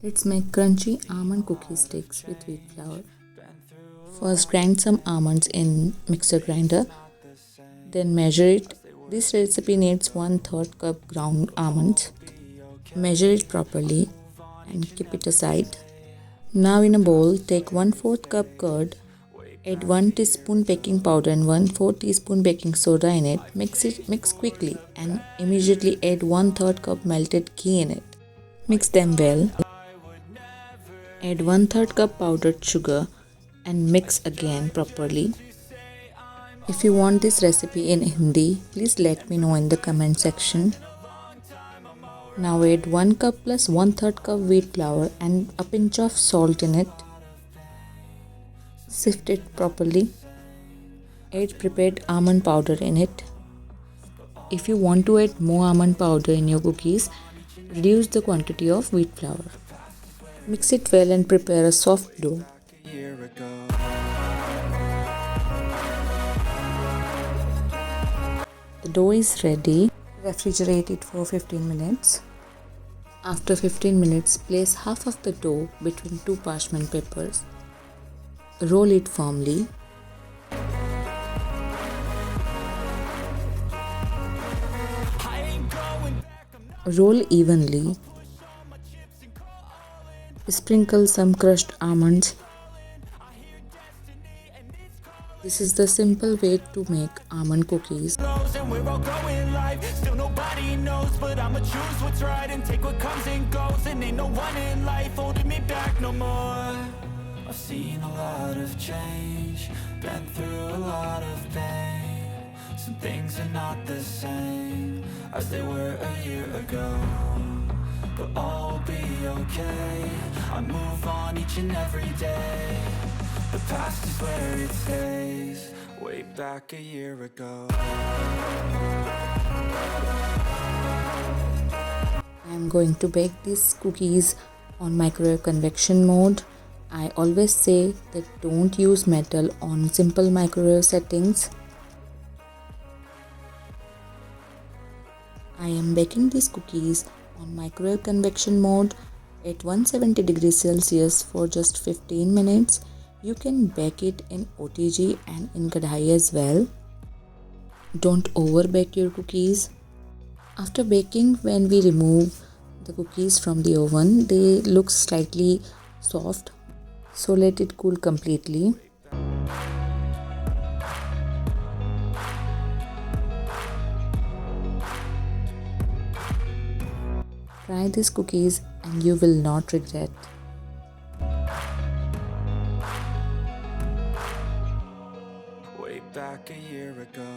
Let's make crunchy almond cookie sticks with wheat flour. First grind some almonds in mixer grinder, then measure it. This recipe needs 1/3 cup ground almonds. Measure it properly and keep it aside. Now in a bowl, take 1/4 cup curd, add 1 teaspoon baking powder and 1/4 teaspoon baking soda in it. Mix quickly and immediately add 1/3 cup melted ghee in it. Mix them well. Add 1/3 cup powdered sugar and mix again properly. If you want this recipe in Hindi, please let me know in the comment section. Now add 1 cup plus 1/3 cup wheat flour and a pinch of salt in it. Sift it properly. Add prepared almond powder in it. If you want to add more almond powder in your cookies, reduce the quantity of wheat flour. Mix it well and prepare a soft dough. The dough is ready. Refrigerate it for 15 minutes. After 15 minutes, place half of the dough between 2 parchment papers. Roll it firmly. Roll evenly. Sprinkle some crushed almonds. This is the simple way to make almond cookies. I've seen a lot of change, been through a lot of pain. Some things are not the same as they were a year ago, but all will be okay. I move on each and every day. The past is where it stays, way back a year ago. I am going to bake these cookies on microwave convection mode. I always say that don't use metal on simple microwave settings. I am baking these cookies on microwave convection mode at 170 degrees Celsius for just 15 minutes. You can bake it in OTG and in kadhai as well. Don't over bake your cookies. After baking, when we remove the cookies from the oven, they look slightly soft. So let it cool completely. Try these cookies and you will not regret. Way back a year ago.